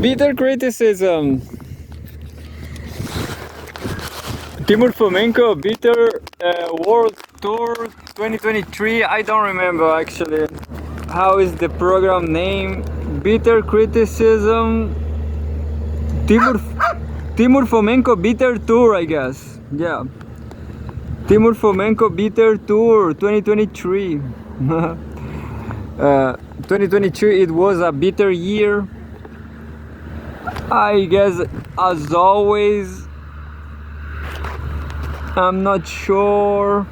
Bitter criticism. Timur Fomenko, Bitter World Tour 2023. I don't remember actually. How is the program name? Bitter criticism. Timur Fomenko Bitter Tour, I guess. Yeah. Timur Fomenko Bitter Tour 2023. 2022, it was a bitter year. I guess, as always, I'm not sure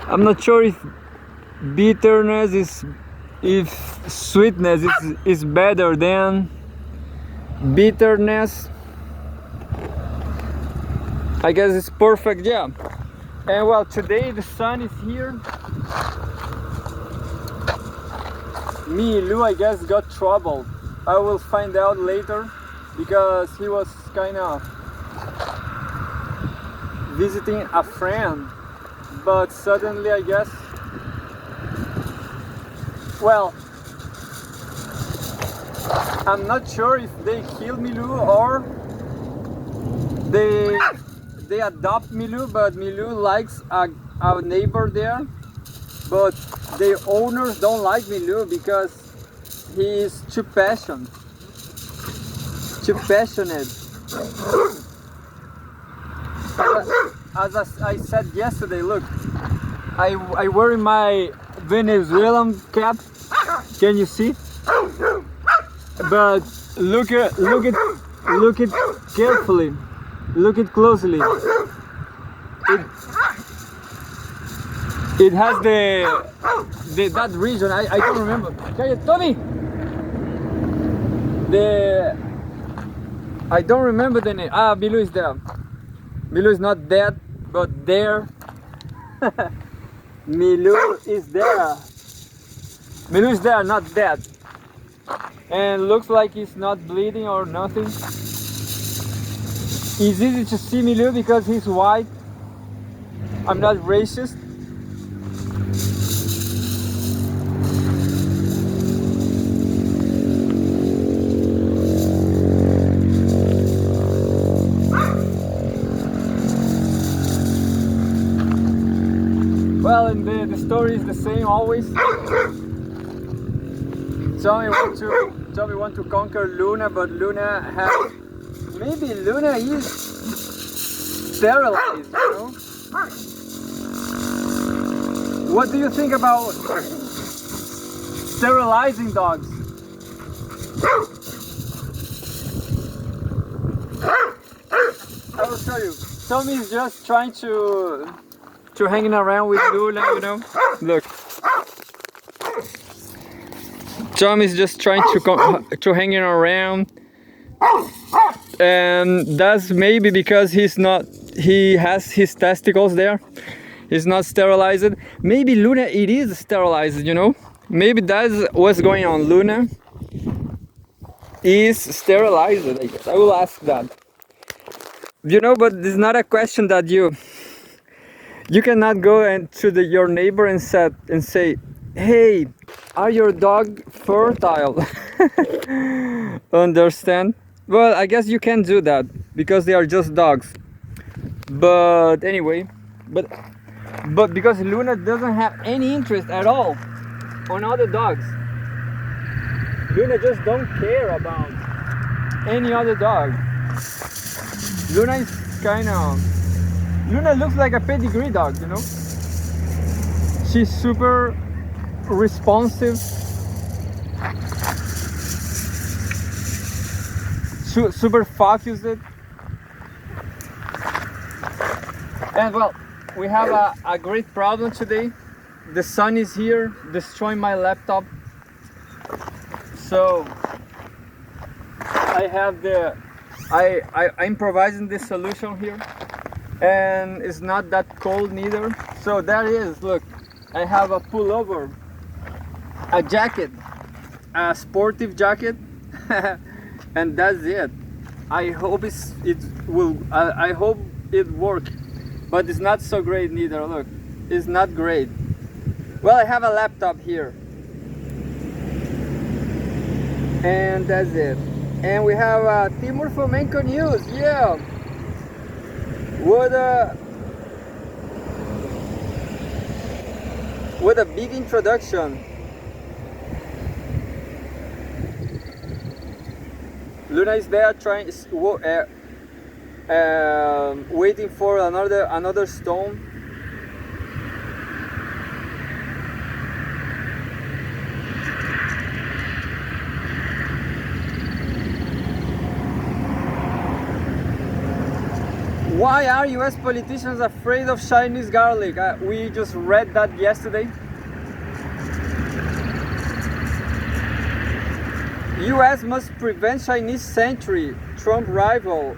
if bitterness if sweetness is better than bitterness. I guess it's perfect, yeah. And well, today the sun is here. Me, Lou, I guess, got trouble. I will find out later because he was kind of visiting a friend, but suddenly, I guess, well, I'm not sure if they killed Milou or they adopt Milou, but Milou likes a neighbor there, but the owners don't like Milou because he is too passionate. As I said yesterday, look, I wear my Venezuelan cap. Can you see? But look it carefully. Look it closely. It has that region. I don't remember. Tommy. I don't remember the name. Milou is there. Milou is not dead, but there. Milou is there. Milou is there, not dead. And looks like he's not bleeding or nothing. It's easy to see Milou because he's white. I'm not racist. Well, and the story is the same always. Tommy want to conquer Luna, but Luna has... Maybe Luna is sterilized, you know? What do you think about sterilizing dogs? I will show you. Tommy is just trying to hanging around with Luna, you know? Look. Tom is just trying to hanging around, and that's maybe because he has his testicles there. He's not sterilized. Maybe Luna, it is sterilized, you know? Maybe that's what's going on. Luna is sterilized, I guess. I will ask that. You know, but it's not a question that you cannot go to your neighbor and say, hey, are your dog fertile? Understand? Well, I guess you can do that because they are just dogs. But anyway, but because Luna doesn't have any interest at all on other dogs. Luna just don't care about any other dog. Luna is Luna looks like a pedigree dog, you know? She's super responsive, super focused. And well, we have a great problem today. The sun is here destroying my laptop, so I have I'm improvising this solution here, and it's not that cold neither. So there it is. Look, I have a pullover, a jacket, a sportive jacket, and that's it. I hope I hope it works, but it's not so great neither. Look, it's not great. Well, I have a laptop here, and that's it. And we have Timur Fomenko news. Yeah. What a big introduction. Luna is there trying, waiting for another stone. Why are US politicians afraid of Chinese garlic? We just read that yesterday. US must prevent Chinese century, Trump rival.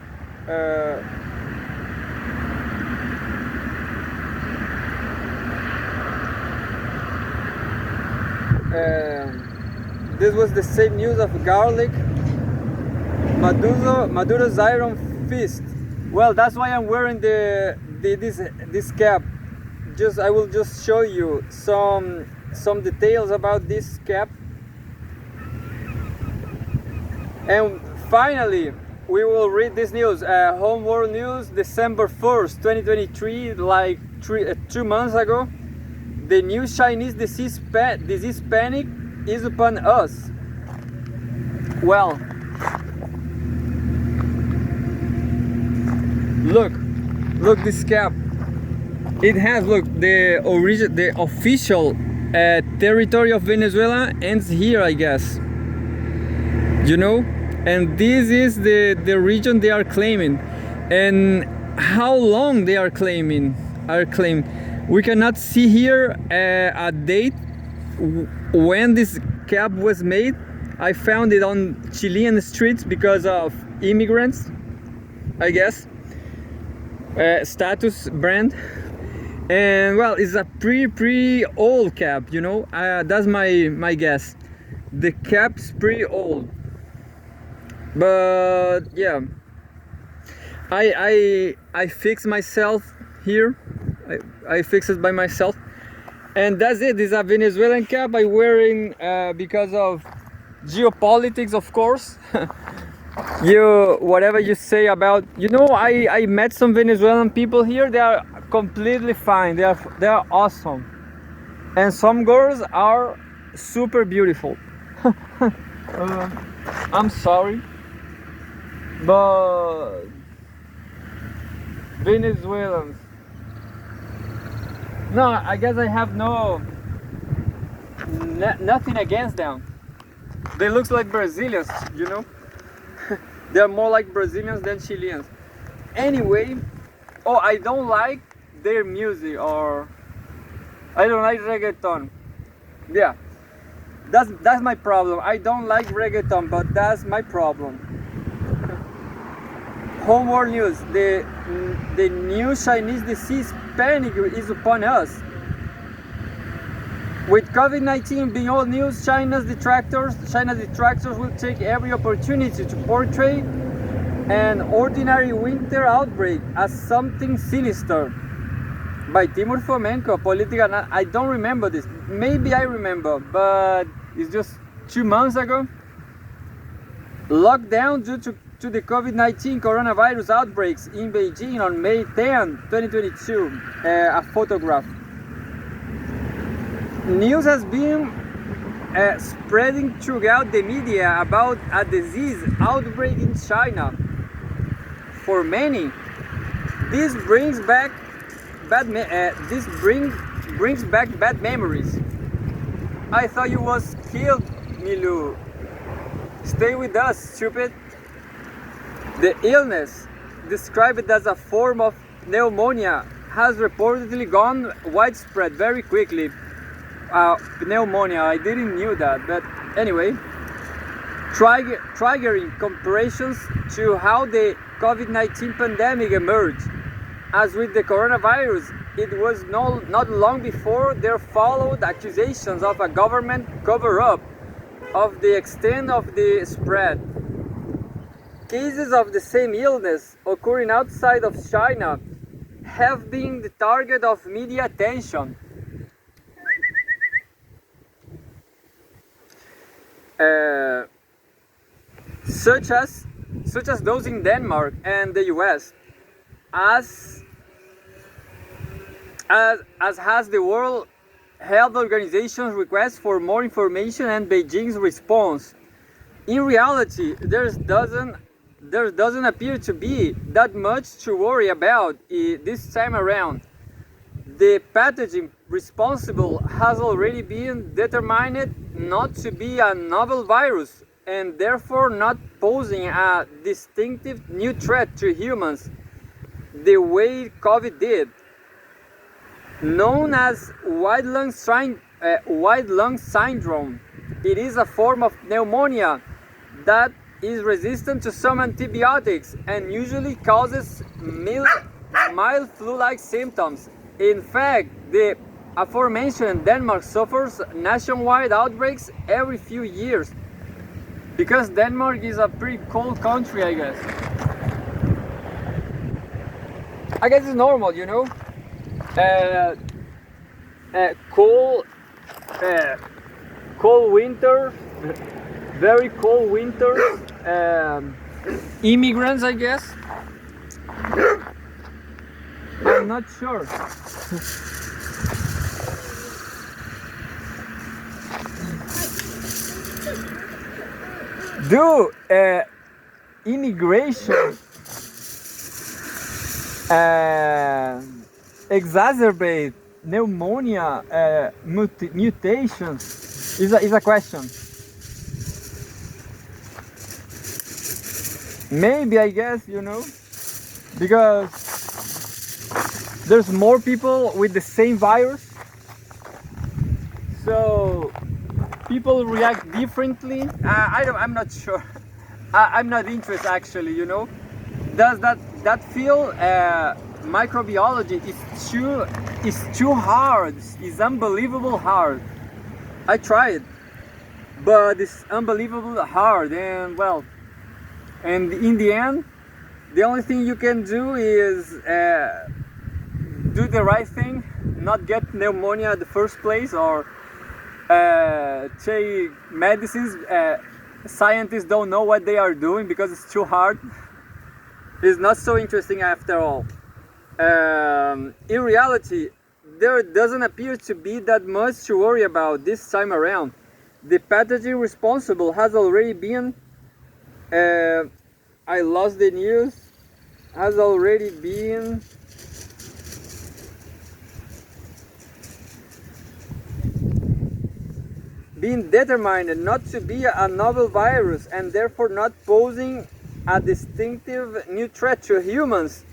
This was the same news of garlic. Maduro's iron fist. Well, that's why I'm wearing this cap. I will just show you some details about this cap. And finally, we will read this news. Home World News, December 1st, 2023, like 2 months ago. The new Chinese disease panic is upon us. Well, look this cap. It has, look, the official territory of Venezuela ends here, I guess. You know, and this is the region they are claiming, and how long they are claiming. We cannot see here a date when this cap was made. I found it on Chilean streets because of immigrants, I guess. Status brand, and well, it's a pretty old cap, you know. That's my guess. The cap's pretty old, but yeah, I fixed myself here. I fixed it by myself, and that's it. This is a Venezuelan cap I'm wearing because of geopolitics, of course. Whatever you say about, you know, I met some Venezuelan people here. They are completely fine. They are awesome, and some girls are super beautiful. I'm sorry, but Venezuelans. No, I guess I have nothing against them. They look like Brazilians, you know. They are more like Brazilians than Chileans. Anyway, I don't like their music, or I don't like reggaeton. Yeah, that's my problem. I don't like reggaeton, but that's my problem. Home World News, the new Chinese disease panic is upon us. With COVID-19 being old news, China's detractors will take every opportunity to portray an ordinary winter outbreak as something sinister. By Timur Fomenko, political. I don't remember this. Maybe I remember, but it's just 2 months ago. Lockdown due to the COVID-19 coronavirus outbreaks in Beijing on May 10, 2022. A photograph. News has been spreading throughout the media about a disease outbreak in China. For many, this brings back bad memories. I thought you was killed, Milu. Stay with us, stupid. The illness, described as a form of pneumonia, has reportedly gone widespread very quickly. Pneumonia, I didn't knew that, but anyway, triggering comparisons to how the COVID-19 pandemic emerged. As with the coronavirus, it was not long before there followed accusations of a government cover-up of the extent of the spread. Cases of the same illness occurring outside of China have been the target of media attention. such as those in Denmark and the US, as has the World Health Organization's request for more information and Beijing's response. In reality, there doesn't appear to be that much to worry about this time around. The pathogen responsible has already been determined not to be a novel virus and therefore not posing a distinctive new threat to humans the way COVID did. Known as white lung syndrome, it is a form of pneumonia that is resistant to some antibiotics and usually causes mild flu-like symptoms. In fact, the aforementioned Denmark suffers nationwide outbreaks every few years because Denmark is a pretty cold country, I guess. I guess it's normal, you know. Cold winter, very cold winters, immigrants, I guess. I'm not sure. Do immigration exacerbate pneumonia mutations? Is a question. Maybe, I guess, you know, because there's more people with the same virus, so people react differently. I'm not sure. I'm not interested, actually, you know. Does that field, microbiology, is too hard. It's unbelievable hard. I tried, but it's unbelievable hard, and well, and in the end, the only thing you can do is do the right thing, not get pneumonia in the first place, or take medicines. Scientists don't know what they are doing because it's too hard. It's not so interesting after all. In reality, there doesn't appear to be that much to worry about this time around. The pathogen responsible has already been, I lost the news, has already been determined not to be a novel virus and therefore not posing a distinctive new threat to humans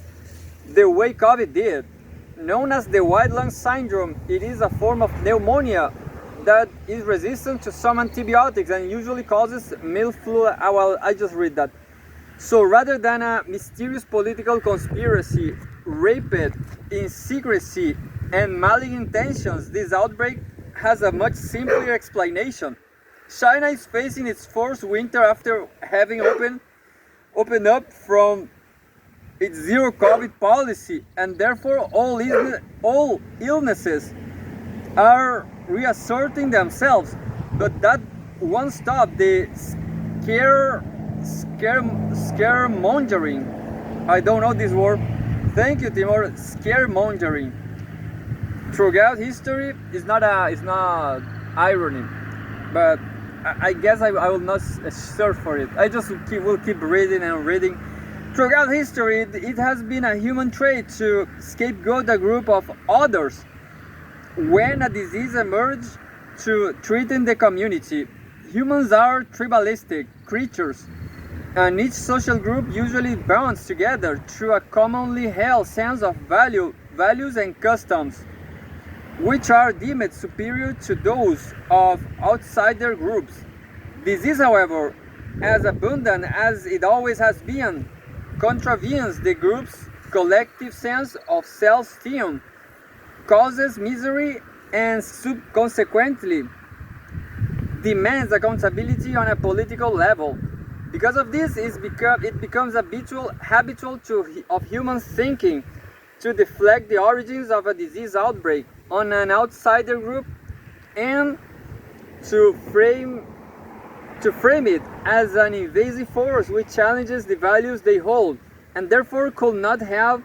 the way COVID did. Known as the white lung syndrome, it is a form of pneumonia that is resistant to some antibiotics and usually causes mild flu. Well, I just read that. So rather than a mysterious political conspiracy raped in secrecy and malign intentions, this outbreak has a much simpler explanation. China is facing its first winter after having opened up from its zero COVID policy, and therefore all illnesses are reasserting themselves. But that won't stop the scaremongering. I don't know this word. Thank you, Timur. Scaremongering throughout history is not irony, but I guess I will not search for it. I just will keep reading and reading. Throughout history, it has been a human trait to scapegoat a group of others when a disease emerges to threaten the community. Humans are tribalistic creatures, and each social group usually bonds together through a commonly held sense of values and customs, which are deemed superior to those of outsider groups. Disease, however, as abundant as it always has been, contravenes the group's collective sense of self-esteem, causes misery, and consequently demands accountability on a political level. Because of this, it becomes habitual of human thinking to deflect the origins of a disease outbreak on an outsider group and to frame to frame it as an invasive force which challenges the values they hold, and therefore could not have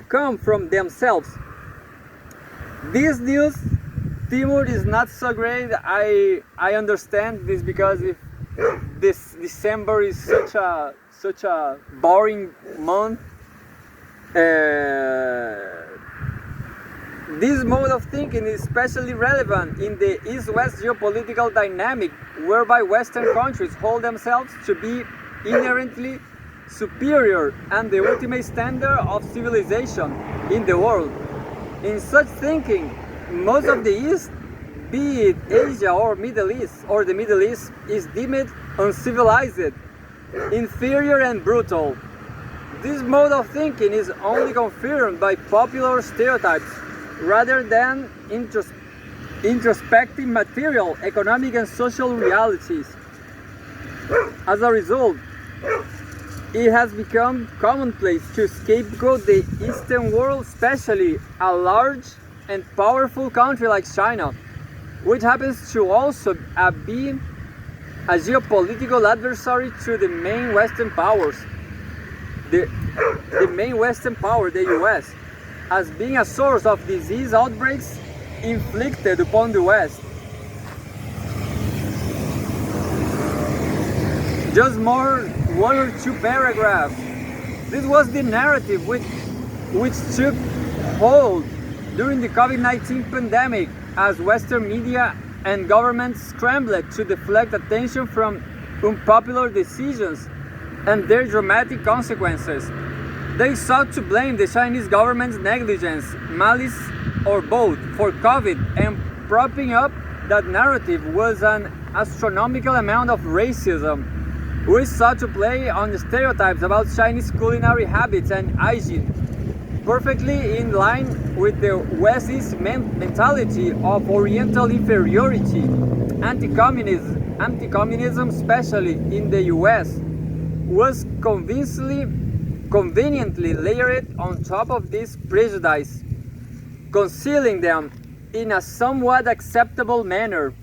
come from themselves. This news, Timur, is not so great. I understand this because if this December is such a boring month. This mode of thinking is especially relevant in the East-West geopolitical dynamic, whereby Western countries hold themselves to be inherently superior and the ultimate standard of civilization in the world. In such thinking, most of the East, be it Asia or the Middle East, is deemed uncivilized, inferior and brutal. This mode of thinking is only confirmed by popular stereotypes rather than introspective material, economic and social realities. As a result, it has become commonplace to scapegoat the Eastern world, especially a large and powerful country like China, which happens to also be a geopolitical adversary to the main Western powers. The main Western power, the US, as being a source of disease outbreaks inflicted upon the West. Just more one or two paragraphs. This was the narrative which took hold during the COVID-19 pandemic as Western media and governments scrambled to deflect attention from unpopular decisions and their dramatic consequences. They sought to blame the Chinese government's negligence, malice, or both for COVID, and propping up that narrative was an astronomical amount of racism, which sought to play on the stereotypes about Chinese culinary habits and hygiene, perfectly in line with the West's mentality of Oriental inferiority. Anti-communism, especially in the US, was conveniently layered on top of this prejudice, concealing them in a somewhat acceptable manner.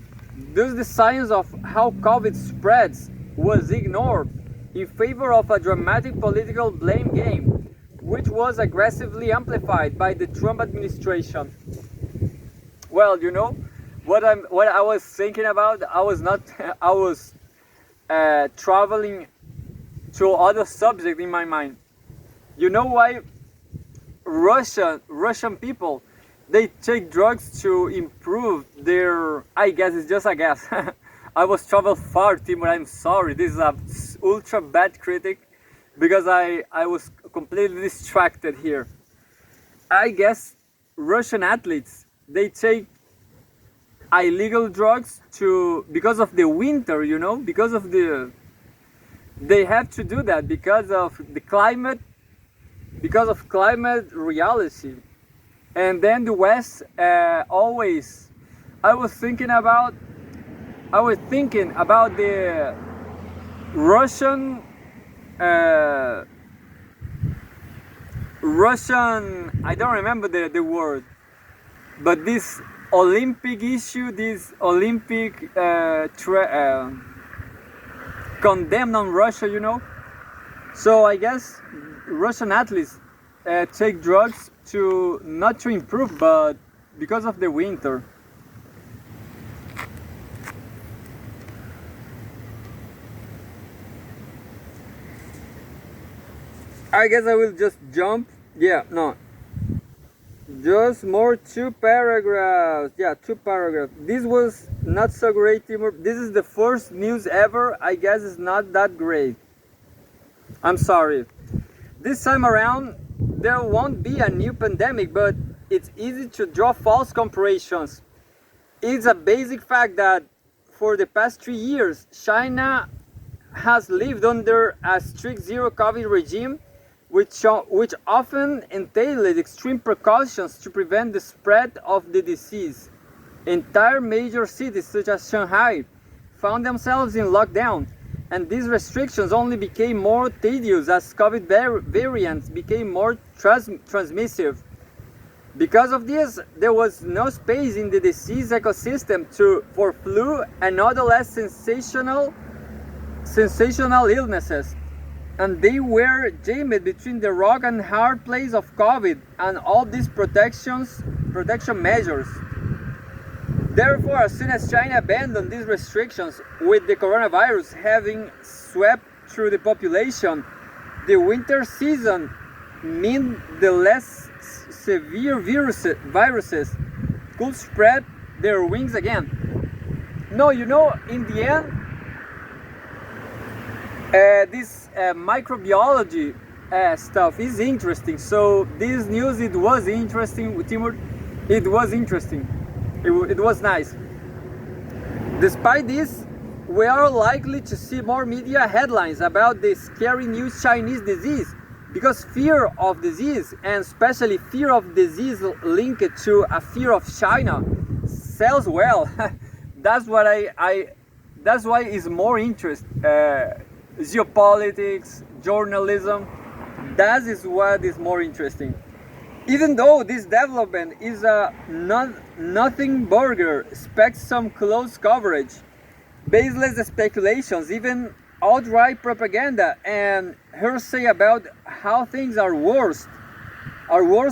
Thus the science of how COVID spreads was ignored in favor of a dramatic political blame game, which was aggressively amplified by the Trump administration. Well, you know what I was thinking about. I was traveling to other subject in my mind. You know why Russian people, they take drugs to improve their, I guess it's just a guess. I was traveled far, Timur, I'm sorry. This is a ultra bad critic because I was completely distracted here. I guess Russian athletes, they take illegal drugs because of the winter, you know, they have to do that because of the climate, because of climate reality. And then the West always, I was thinking about the Russian, I don't remember the word, but this Olympic issue, this Olympic condemned on Russia, you know. So I guess Russian athletes take drugs not to improve, but because of the winter. I guess I will just jump. Yeah, no. Just more two paragraphs. Yeah, two paragraphs. This was not so great, Timur. This is the first news ever. I guess it's not that great. I'm sorry. This time around, there won't be a new pandemic, but it's easy to draw false comparisons. It's a basic fact that for the past 3 years, China has lived under a strict zero COVID regime, which often entailed extreme precautions to prevent the spread of the disease. Entire major cities such as Shanghai found themselves in lockdown, and these restrictions only became more tedious as COVID variants became more transmissive. Because of this, there was no space in the disease ecosystem for flu and other less sensational illnesses. And they were jammed between the rock and hard place of COVID and all these protection measures. Therefore, as soon as China abandoned these restrictions, with the coronavirus having swept through the population, the winter season meant the less severe viruses could spread their wings again. No, you know, in the end, this microbiology stuff is interesting. So this news, it was interesting, Timur. It was interesting. It was nice. Despite this, we are likely to see more media headlines about the scary new Chinese disease, because fear of disease, and especially fear of disease linked to a fear of China, sells well. That's what that's why it's more interest. Geopolitics, journalism, that is what is more interesting. Even though this development is a nothing burger, expect some close coverage, baseless speculations, even outright propaganda and hearsay about how things are worse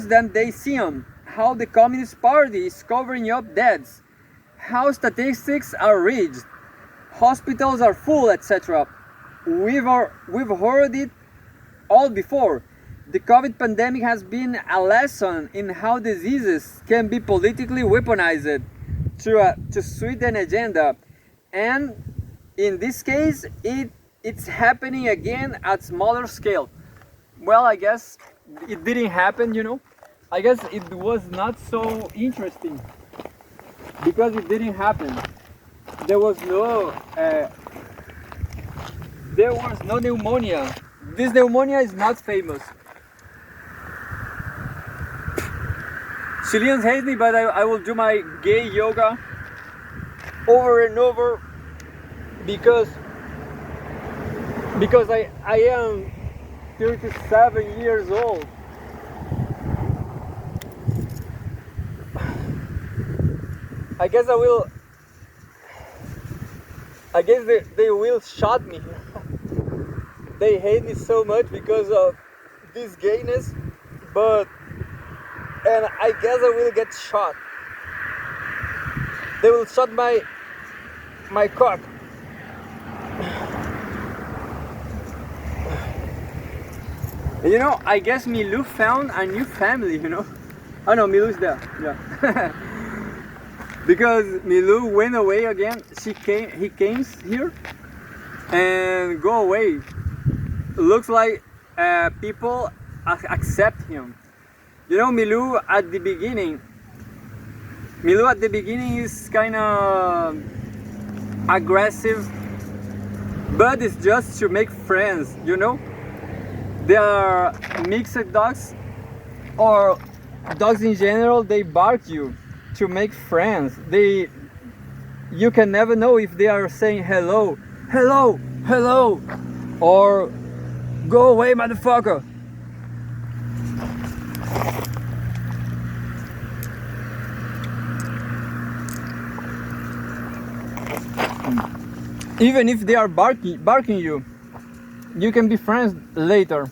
than they seem, how the Communist Party is covering up deaths, how statistics are rigged, hospitals are full, etc. We've heard it all before. The COVID pandemic has been a lesson in how diseases can be politically weaponized to suit an agenda, and in this case, it's happening again at smaller scale. Well, I guess it didn't happen, you know. I guess it was not so interesting because it didn't happen. There was no pneumonia. This pneumonia is not famous. Chileans hate me, but I will do my gay yoga over and over because I am 37 years old. I guess they will shot me. They hate me so much because of this gayness, and I guess I will get shot. They will shot my cock. You know, I guess Milou found a new family, you know. Oh no, Milou's there, yeah. Because Milou went away again. He came here and go away. Looks like people accept him. You know, Milou at the beginning is kind of aggressive, but it's just to make friends, you know. They are mixed dogs, or dogs in general. They bark you to make friends. You can never know if they are saying hello, hello, hello, or go away, motherfucker. Even if they are barking you can be friends later.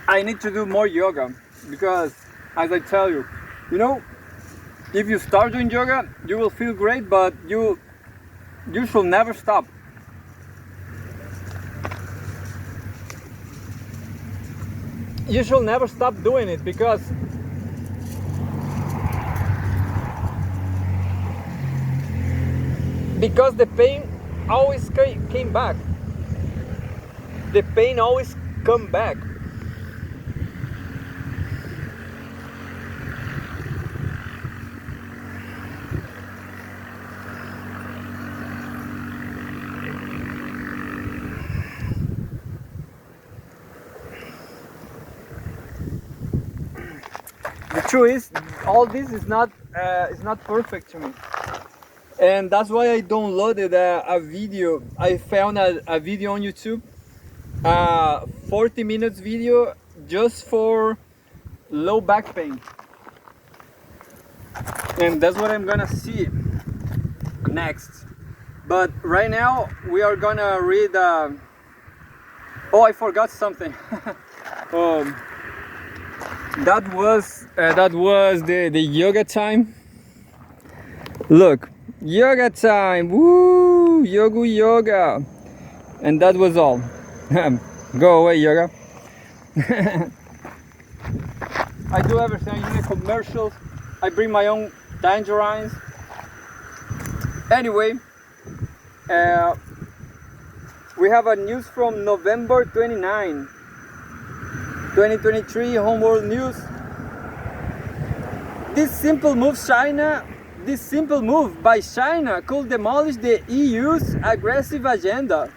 I need to do more yoga because, as I tell you, you know, if you start doing yoga, you will feel great, but you should never stop. You should never stop doing it because the pain always came back. The pain always come back. True is, all this is not perfect to me, and that's why I downloaded a video. I found a video on YouTube, 40 minutes video just for low back pain, and that's what I'm gonna see next. But right now we are gonna read. Oh, I forgot something. That was the yoga time. Look, yoga time. Woo, yoga, and that was all. Go away, yoga. I do everything in the commercials. I bring my own tangerines. Anyway, we have a news from November 29, 2023, Homeworld News. This simple move by China could demolish the EU's aggressive agenda.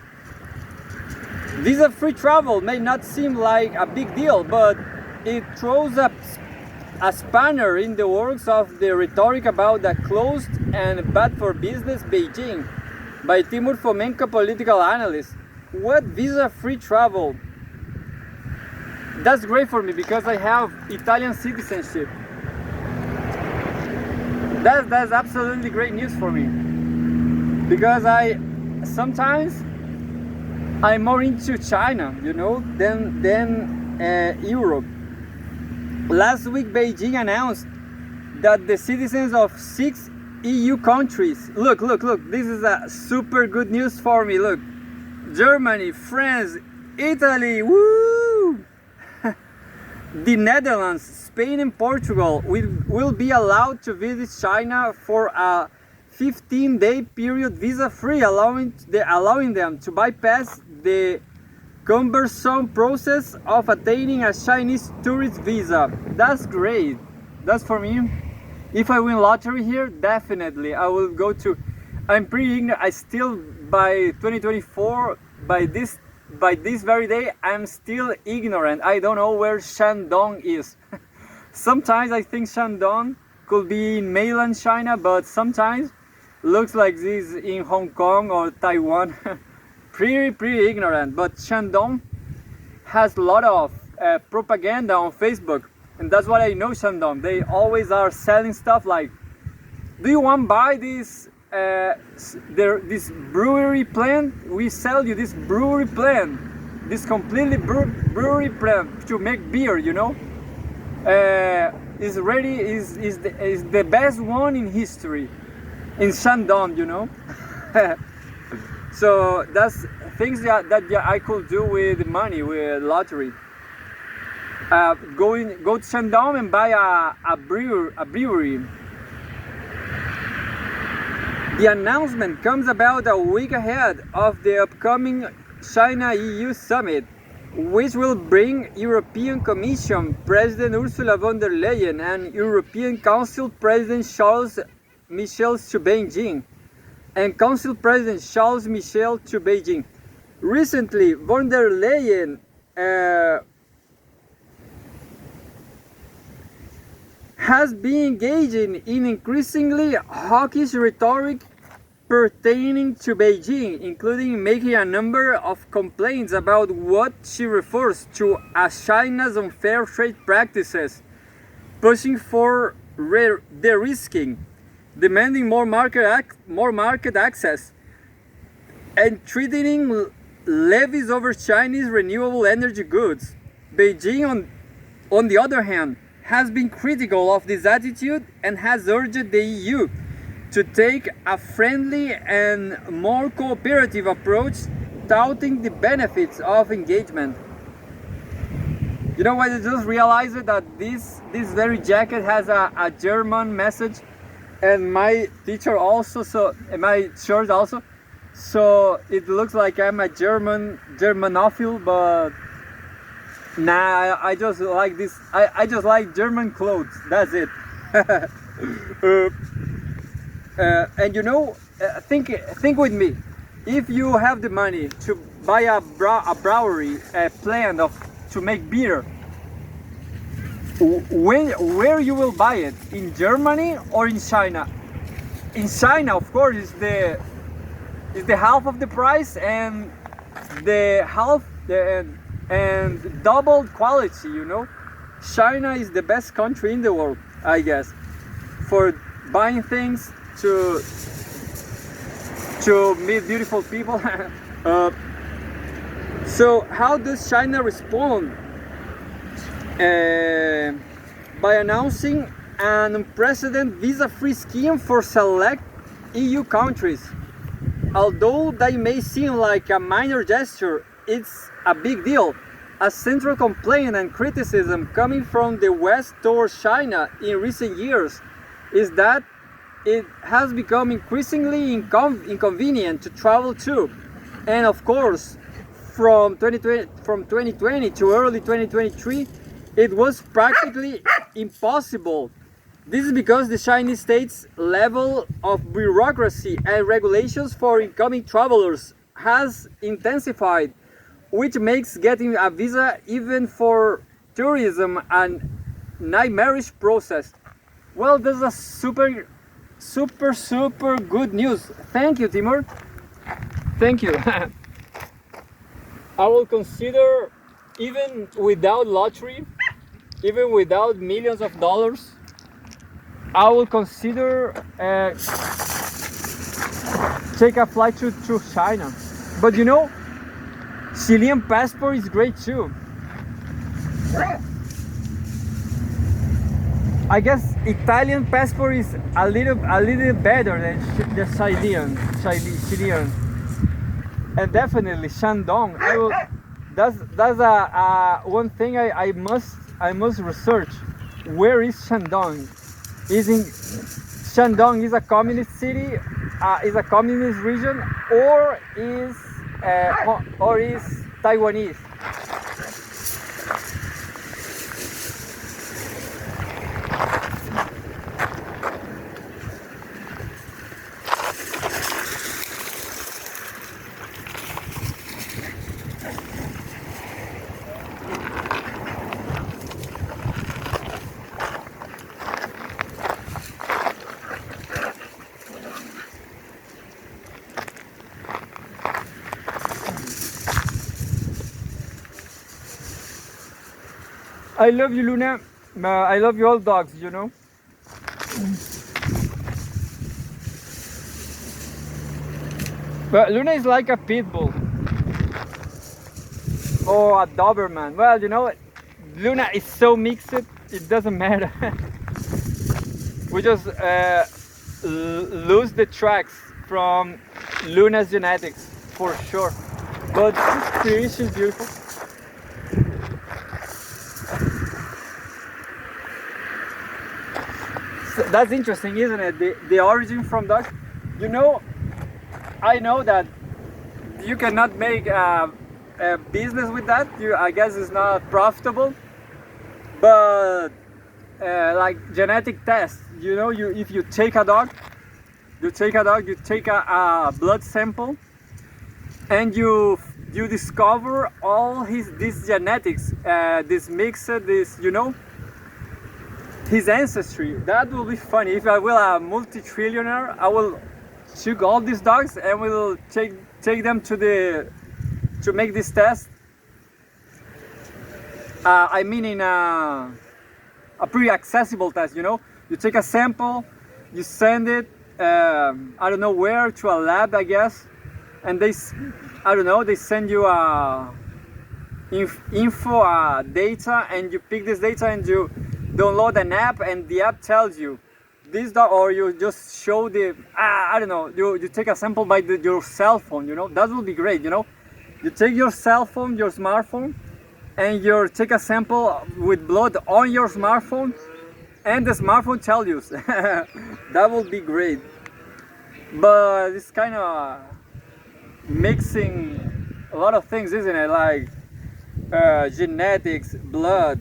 Visa-free travel may not seem like a big deal, but it throws a spanner in the works of the rhetoric about the closed and bad for business Beijing by Timur, Fomenko, political analyst. What visa-free travel? That's great for me because I have Italian citizenship. That's absolutely great news for me, because sometimes I'm more into China, than Europe. Last week, Beijing announced that the citizens of 6 EU countries, look, this is a super good news for me, look, Germany, France, Italy, woo! The Netherlands, Spain and Portugal will be allowed to visit China for a 15-day period visa-free, allowing them to bypass the cumbersome process of attaining a Chinese tourist visa. That's great. That's for me. If I win lottery here, definitely I will go to. I'm pretty ignorant. I still, by 2024, by this very day, I'm still ignorant. I don't know where Shandong is. Sometimes I think Shandong could be in mainland China, but sometimes looks like this in Hong Kong or Taiwan. pretty ignorant. But Shandong has a lot of propaganda on Facebook, and that's what I know Shandong. They always are selling stuff like, do you want to buy this this brewery plant? We sell you this brewery plant, this completely brewery plant to make beer, is ready, is the best one in history in Shandong, So that's things that I could do with money, with lottery. Go to Shandong and buy a brewery. The announcement comes about a week ahead of the upcoming China-EU summit, which will bring European Commission President Ursula von der Leyen and European Council President Charles Michel to Beijing. Recently, von der Leyen has been engaging in increasingly hawkish rhetoric pertaining to Beijing, including making a number of complaints about what she refers to as China's unfair trade practices, pushing for de-risking, demanding more market access, and threatening levies over Chinese renewable energy goods. Beijing, on the other hand, has been critical of this attitude and has urged the EU to take a friendly and more cooperative approach, touting the benefits of engagement. You know what? I just realized that this very jacket has a German message, and my teacher also, and my shirt also. So it looks like I'm a Germanophile, but nah, I just like this. I just like German clothes. That's it. And think with me. If you have the money to buy a brewery, a plant to make beer, where you will buy it, in Germany or in China? In China, of course, is the half of the price and the half and doubled quality. You know, China is the best country in the world, I guess, for buying things to meet beautiful people. So how does China respond? By announcing an unprecedented visa-free scheme for select EU countries. Although that may seem like a minor gesture, it's a big deal. A central complaint and criticism coming from the West towards China in recent years is that it has become increasingly inconvenient to travel to. And of course, from 2020 to early 2023, it was practically impossible. This is because the Chinese state's level of bureaucracy and regulations for incoming travelers has intensified, which makes getting a visa even for tourism a nightmarish process. Well, this is a super good news. Thank you, Timur. Thank you. I will consider, even without lottery, even without millions of dollars, I will consider take a flight to China. But you know, Chilean passport is great too. I guess Italian passport is a little better than the Chilean. And definitely Shandong. That's a one thing I must research. Where is Shandong? Shandong is a communist city, is a communist region, or is Taiwanese? I love you, Luna. I love you all dogs, you know. But Luna is like a pit bull. Or a Doberman. Well, you know, Luna is so mixed, it doesn't matter. We just lose the tracks from Luna's genetics, for sure. But she's pretty, she's beautiful. That's interesting, isn't it? The origin from dogs. You know, I know that you cannot make a business with that. I guess it's not profitable. But like genetic tests, you know, if you take a dog, you take a blood sample, and you discover all these genetics, this mixed, you know, his ancestry. That will be funny. If I will a multi-trillionaire, I will take all these dogs and will take them to make this test. I mean, in a pretty accessible test. You know, you take a sample, you send it, I don't know where, to a lab, I guess, and they send you info, data, and you pick this data and you download an app, and the app tells you this dog, or you just show I don't know, you take a sample by your cell phone, you know. That would be great, you know. You take your cell phone, your smartphone, and you take a sample with blood on your smartphone, and the smartphone tells you. That would be great. But it's kind of mixing a lot of things, isn't it? Like genetics, blood,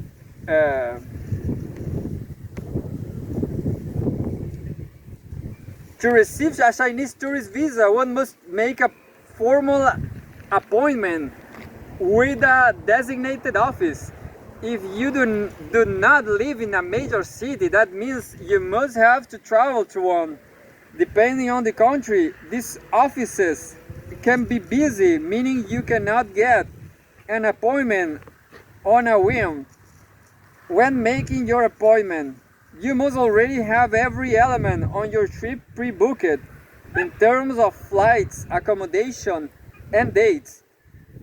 to receive a Chinese tourist visa, one must make a formal appointment with a designated office. if you do not live in a major city, that means you must have to travel to one. Depending on the country, these offices can be busy, meaning you cannot get an appointment on a whim. When making your appointment, you must already have every element on your trip pre-booked in terms of flights, accommodation, and dates,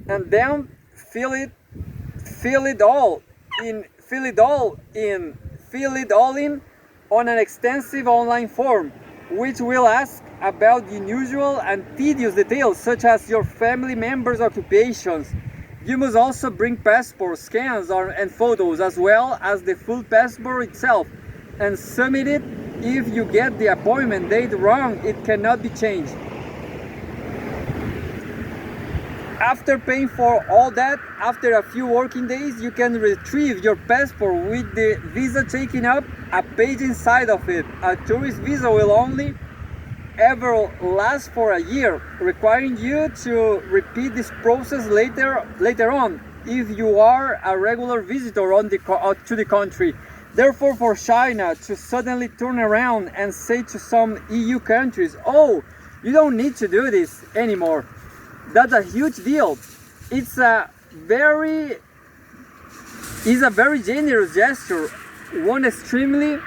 and then fill it all in on an extensive online form, which will ask about the unusual and tedious details such as your family members' occupations. You must also bring passport scans and photos, as well as the full passport itself, and submit it. If you get the appointment date wrong, it cannot be changed. After paying for all that, after a few working days, you can retrieve your passport with the visa taking up a page inside of it. A tourist visa will only ever last for a year, requiring you to repeat this process later on if you are a regular visitor to the country. Therefore, for China to suddenly turn around and say to some EU countries, "Oh, you don't need to do this anymore," that's a huge deal. It's a very generous gesture, one extremely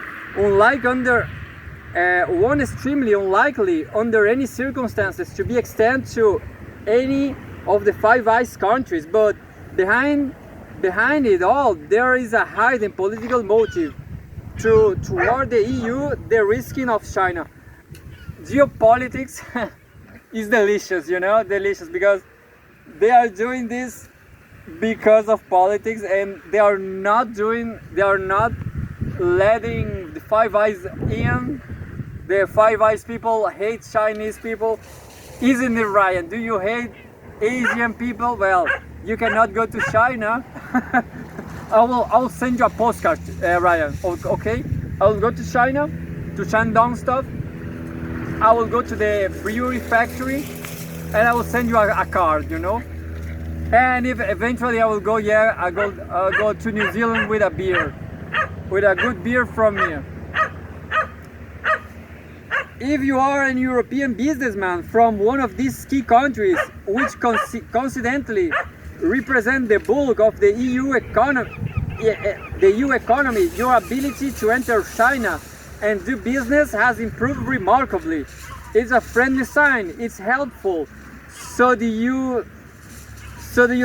unlikely under any circumstances to be extended to any of the Five Eyes countries. But behind it all, there is a hidden political motive toward the EU, the risking of China. Geopolitics is delicious, delicious, because they are doing this because of politics, and they are not letting the Five Eyes in. The Five Eyes people hate Chinese people. Isn't it, Ryan? Do you hate Asian people? Well, you cannot go to China. I will send you a postcard, Ryan. Okay? I will go to China, to Shandong stuff. I will go to the brewery factory, and I will send you a card, And if eventually I will go, I'll go to New Zealand with a good beer from here. If you are an European businessman from one of these key countries, which coincidentally represent the bulk of the EU economy, your ability to enter China and do business has improved remarkably. It's a friendly sign. It's helpful. So do you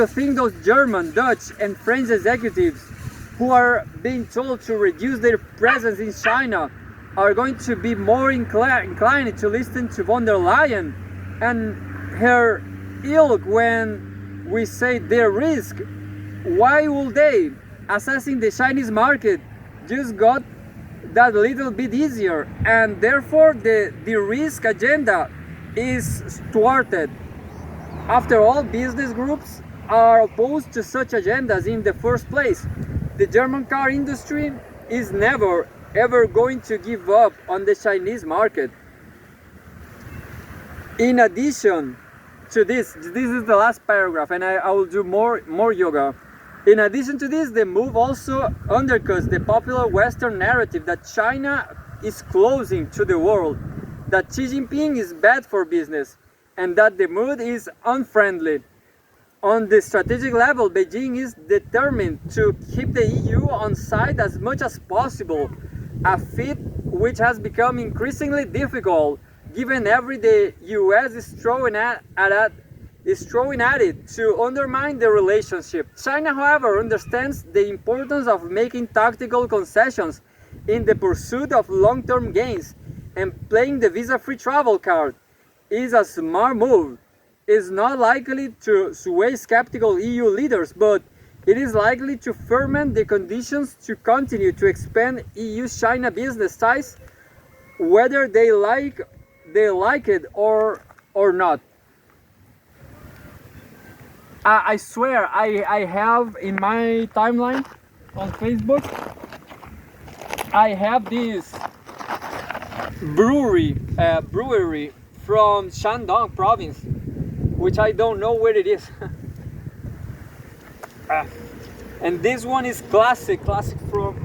think those German, Dutch, and French executives who are being told to reduce their presence in China are going to be more inclined to listen to von der Leyen and her ilk when we say their risk? Why would they? Assessing the Chinese market just got that little bit easier, and therefore the risk agenda is thwarted. After all, business groups are opposed to such agendas in the first place. The German car industry is never ever going to give up on the Chinese market. In addition to this is the last paragraph, and I will do more yoga. In addition to this, the move also undercuts the popular Western narrative that China is closing to the world, that Xi Jinping is bad for business, and that the mood is unfriendly. On the strategic level, Beijing is determined to keep the EU on side as much as possible, a feat which has become increasingly difficult given the US is throwing at it to undermine the relationship. China, however, understands the importance of making tactical concessions in the pursuit of long-term gains, and playing the visa-free travel card is a smart move. It's not likely to sway skeptical EU leaders, but it is likely to ferment the conditions to continue to expand EU-China business ties, whether they like it or not. I swear, I have in my timeline on Facebook, I have this brewery from Shandong province, which I don't know where it is. And this one is classic from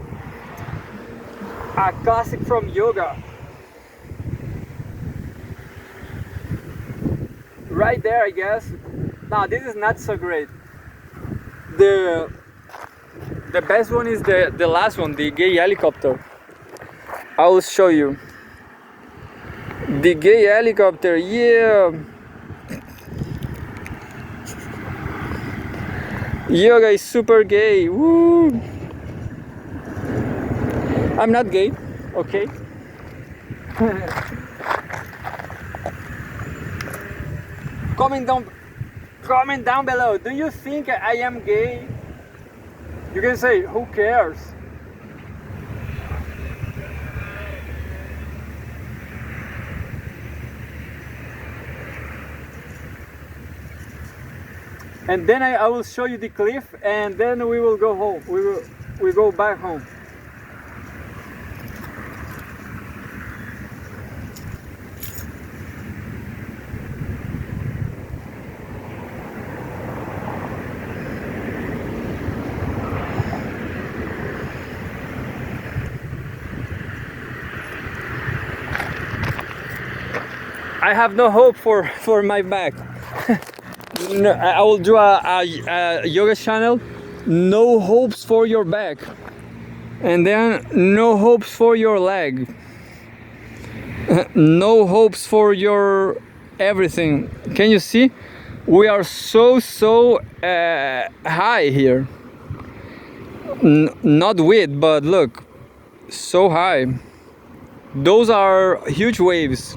yoga. Right there, I guess. Now this is not so great. The best one is the last one, the gay helicopter. I will show you. The gay helicopter, yeah. Yoga is super gay. Woo! I'm not gay, okay? Comment down below. Do you think I am gay? You can say, who cares? And then I will show you the cliff, and then we will go home. We go back home. I have no hope for my back. No, I will do a yoga channel. No hopes for your back, and then no hopes for your leg. No hopes for your everything. Can you see? We are so high here. Not width, but look, so high. Those are huge waves.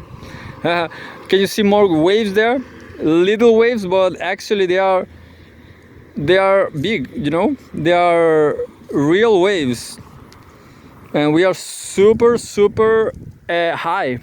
Can you see more waves there? Little waves, but actually they are big, you know? They are real waves. And we are super high.